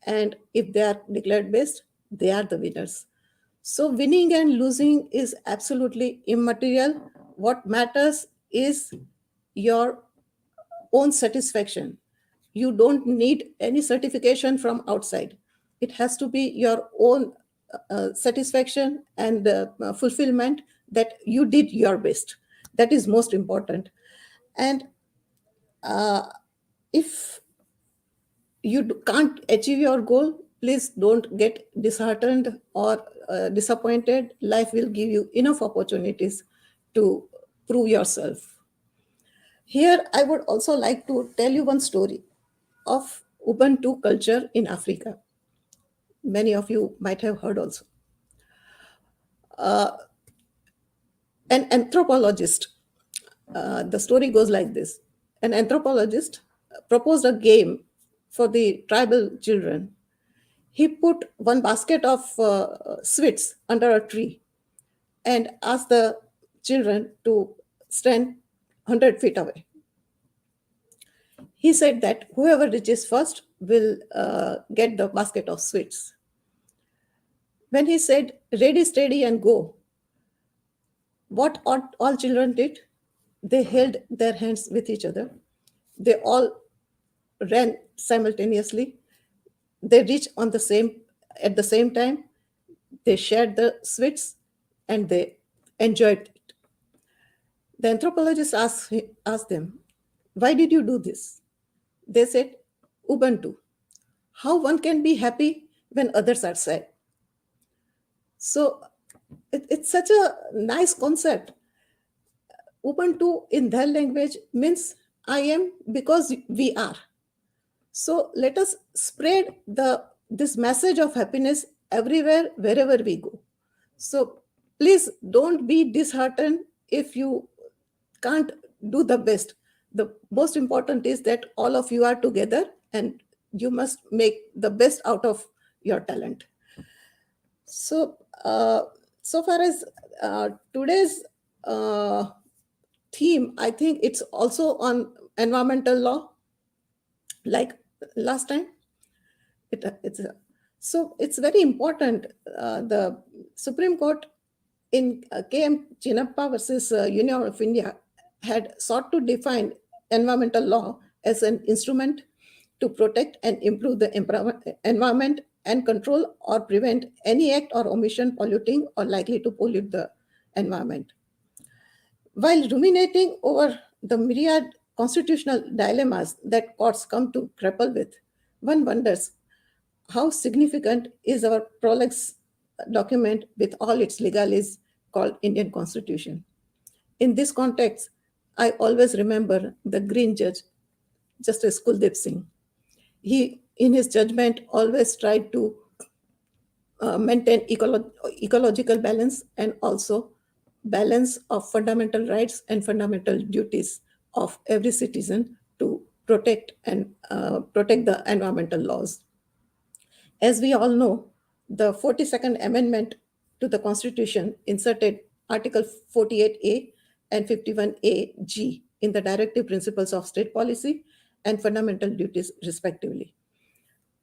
and if they are declared best, they are the winners. So winning and losing is absolutely immaterial. What matters is your own satisfaction. You don't need any certification from outside. It has to be your own satisfaction and fulfillment that you did your best. That is most important. And if you can't achieve your goal, please don't get disheartened or disappointed. Life will give you enough opportunities to prove yourself. Here, I would also like to tell you one story of Ubuntu culture in Africa. Many of you might have heard also. An anthropologist, the story goes like this. An anthropologist proposed a game for the tribal children. He put one basket of sweets under a tree and asked the children to stand 100 feet away. He said that whoever reaches first will get the basket of sweets. When he said, ready, steady, and go, what all children did? They held their hands with each other. They all ran simultaneously. They reached at the same time. They shared the sweets and they enjoyed it. The anthropologist asked them, why did you do this? They said, Ubuntu. How one can be happy when others are sad. So it's such a nice concept. Ubuntu in their language means I am because we are. So let us spread this message of happiness everywhere, wherever we go. So please don't be disheartened if you can't do the best. The most important is that all of you are together and you must make the best out of your talent. So, so far as today's theme, I think it's also on environmental law, like last time. So it's very important. The Supreme Court in KM Chinappa versus Union of India had sought to define environmental law as an instrument to protect and improve the environment and control or prevent any act or omission polluting or likely to pollute the environment. While ruminating over the myriad constitutional dilemmas that courts come to grapple with, one wonders how significant is our prolix document with all its legalese called Indian Constitution. In this context, I always remember the Green Judge, Justice Kuldeep Singh. He, in his judgment, always tried to maintain ecological balance and also balance of fundamental rights and fundamental duties of every citizen to protect and protect the environmental laws. As we all know, the 42nd Amendment to the Constitution inserted Article 48A and 51A(g) in the Directive Principles of State Policy and Fundamental Duties, respectively.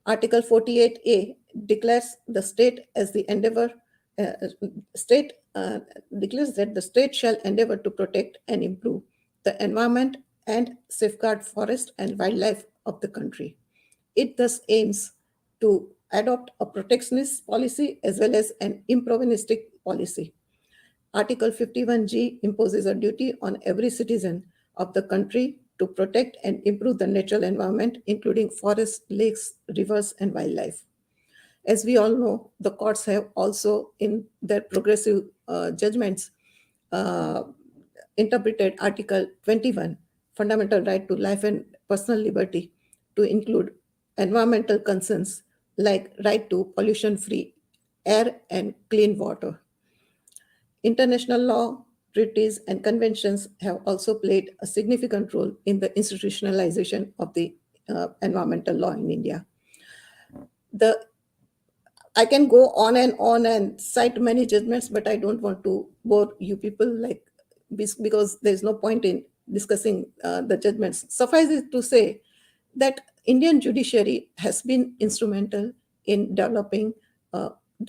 Article 48A declares the state as the declares that the state shall endeavor to protect and improve the environment and safeguard forest and wildlife of the country. It thus aims to adopt a protectionist policy as well as an improvisionistic policy. Article 51(g) imposes a duty on every citizen of the country to protect and improve the natural environment, including forests, lakes, rivers, and wildlife. As we all know, the courts have also, in their progressive judgments, interpreted Article 21, fundamental right to life and personal liberty, to include environmental concerns like right to pollution-free air and clean water. International law, treaties, and conventions have also played a significant role in the institutionalization of the environmental law in India. I can go on and cite many judgments, but I don't want to bore you people because there's no point in discussing the judgments. Suffice it to say that Indian judiciary has been instrumental in developing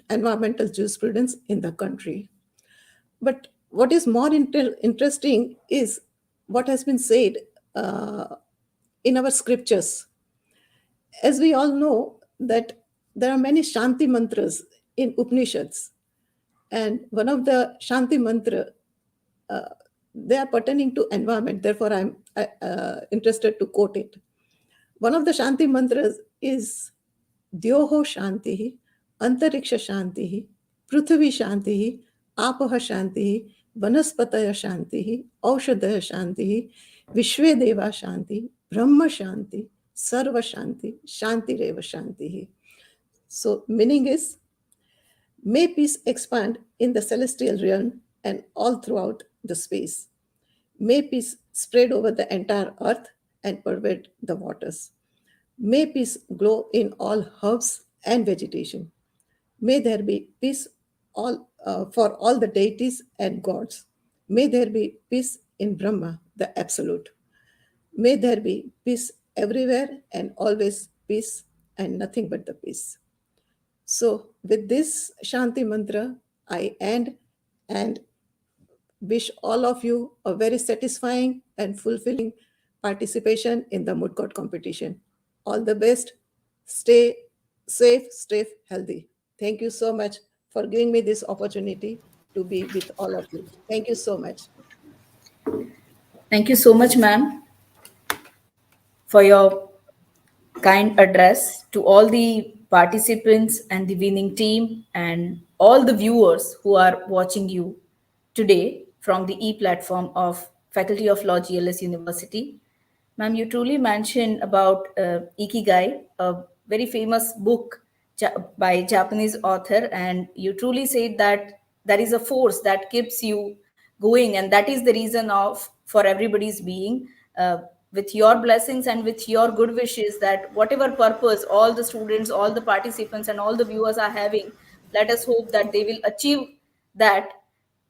environmental jurisprudence in the country. But what is more interesting is what has been said in our scriptures. As we all know that there are many Shanti mantras in Upanishads. And one of the Shanti mantra they are pertaining to environment. Therefore, I'm interested to quote it. One of the Shanti mantras is Dyoho Shanti, Antariksha Shanti, Prithvi Shanti, Apaha Shanti, Vanaspataya Shanti, Aushadaya Shanti, Vishwe Deva Shanti, Brahma Shanti, Sarva Shanti, Shanti Reva Shanti. So, meaning is, may peace expand in the celestial realm and all throughout the space. May peace spread over the entire earth and pervade the waters. May peace glow in all herbs and vegetation. May there be peace for all the deities and gods. May there be peace in Brahma, the Absolute. May there be peace everywhere and always peace and nothing but the peace. So, with this Shanti mantra, I end and wish all of you a very satisfying and fulfilling participation in the Moot Court competition. All the best. Stay safe, stay healthy. Thank you so much for giving me this opportunity to be with all of you. Thank you so much. Thank you so much, ma'am, for your kind address to all the participants and the winning team and all the viewers who are watching you today from the e-platform of Faculty of Law, GLS University. Ma'am, you truly mentioned about Ikigai, a very famous book by Japanese author, and you truly said that there is a force that keeps you going, and that is the reason of for everybody's being. With your blessings and with your good wishes, that whatever purpose all the students, all the participants, and all the viewers are having, let us hope that they will achieve that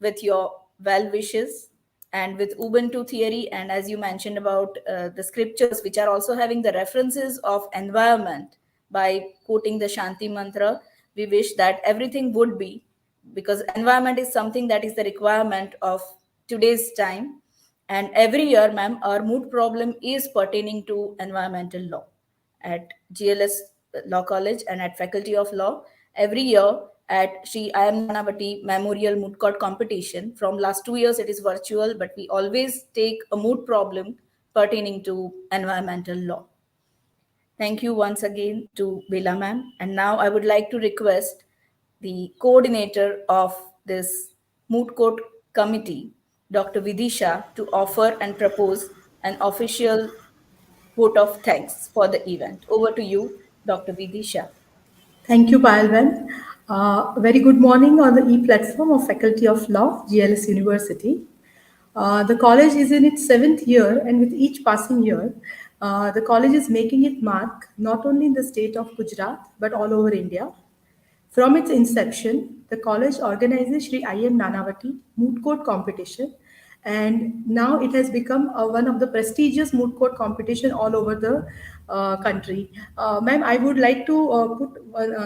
with your well wishes and with Ubuntu theory. And as you mentioned about the scriptures, which are also having the references of environment by quoting the Shanti mantra, we wish that everything would be, because environment is something that is the requirement of today's time. And every year, ma'am, our mood problem is pertaining to environmental law at GLS Law College and at Faculty of Law. Every year at Shri I.M.Nanavati Memorial Moot Court Competition, from last 2 years it is virtual, but we always take a mood problem pertaining to environmental law. Thank you once again to Bela ma'am. And now I would like to request the coordinator of this moot court committee, Dr. Vidisha, to offer and propose an official vote of thanks for the event. Over to you, Dr. Vidisha. Thank you, Palvan. Very good morning on the e-platform of Faculty of Law, GLS University. The college is in its 7th year, and with each passing year, the college is making its mark not only in the state of Gujarat but all over India. From its inception, the college organizes Shri I.M.Nanavati Moot Court competition, and now it has become one of the prestigious moot court competition all over the country. Ma'am, I would like to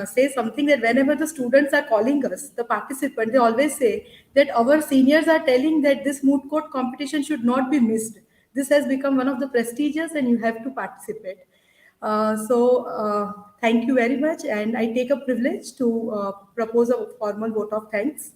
say something, that whenever the students are calling us, the participants, they always say that our seniors are telling that this moot court competition should not be missed. This has become one of the prestigious, and you have to participate. Thank you very much, and I take a privilege to propose a formal vote of thanks.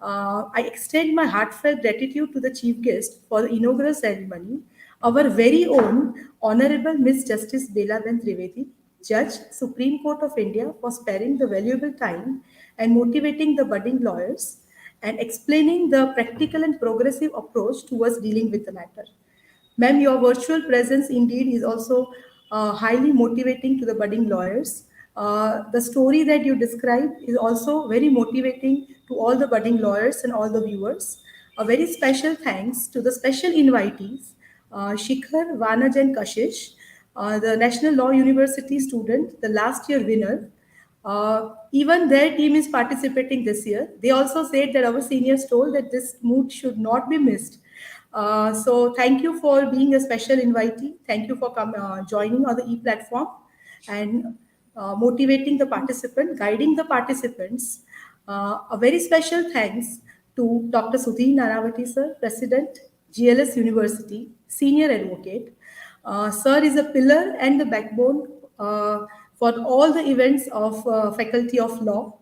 I extend my heartfelt gratitude to the chief guest for the inaugural ceremony, our very own Honorable Miss Justice Bela Trivedi, Judge, Supreme Court of India, for sparing the valuable time and motivating the budding lawyers and explaining the practical and progressive approach towards dealing with the matter. Ma'am, your virtual presence indeed is also highly motivating to the budding lawyers. The story that you described is also very motivating to all the budding lawyers and all the viewers. A very special thanks to the special invitees, Shikhar, Vanaj, and Kashish, the National Law University student, the last year winner. Even their team is participating this year. They also said that our seniors told that this moot should not be missed. So thank you for being a special invitee. Thank you for joining on the e-platform and motivating the participant, guiding the participants. A very special thanks to Dr. Sudhir Nanavati, sir, President, GLS University, Senior Advocate. Sir is a pillar and the backbone for all the events of Faculty of Law.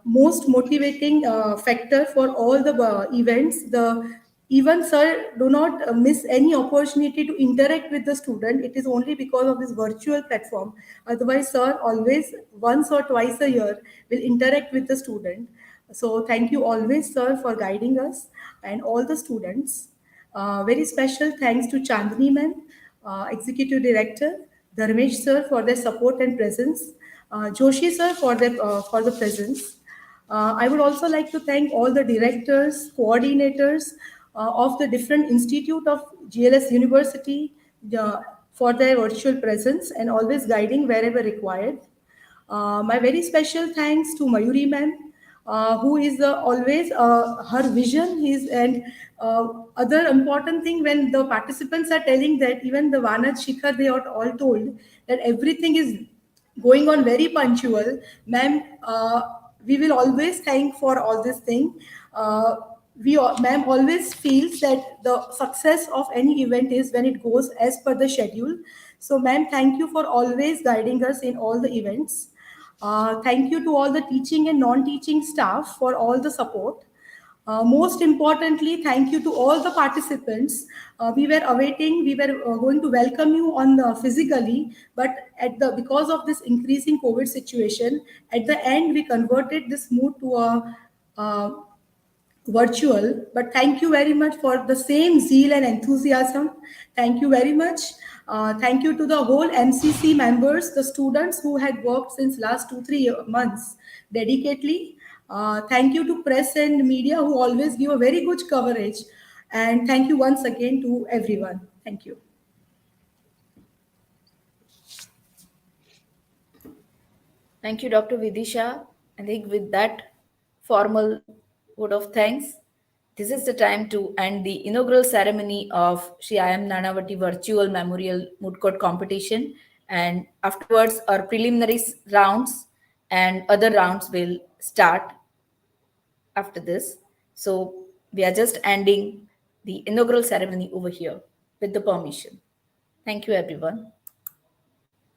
Most motivating factor for all the events, the Even sir do not miss any opportunity to interact with the student. It is only because of this virtual platform. Otherwise sir always once or twice a year will interact with the student. So thank you always sir for guiding us and all the students. Very special thanks to Chandni ma'am, executive director, Dharmesh sir for their support and presence, Joshi sir for the presence. I would also like to thank all the directors, coordinators of the different institute of GLS University for their virtual presence and always guiding wherever required. My very special thanks to Mayuri ma'am, who is always her vision is and other important thing when the participants are telling that even the Vanad Shikhar they are all told that everything is going on very punctual, ma'am. We will always thank for all this thing. Ma'am always feels that the success of any event is when it goes as per the schedule. So, ma'am, thank you for always guiding us in all the events. Thank you to all the teaching and non-teaching staff for all the support. Most importantly, thank you to all the participants. We were going to welcome you on physically, but at the because of this increasing COVID situation, at the end we converted this mood to a virtual. But thank you very much for the same zeal and enthusiasm. Thank you very much. Thank you to the whole MCC members, the students who had worked since last 2 3 months dedicatedly. Thank you to press and media who always give a very good coverage. And thank you once again to everyone. Thank you. Thank you, Dr. Vidisha. I think with that formal vote of thanks, this is the time to end the inaugural ceremony of Shri I.M.Nanavati Virtual Memorial Moot Court Competition. And afterwards, our preliminary rounds and other rounds will start after this. So we are just ending the inaugural ceremony over here with the permission. Thank you, everyone.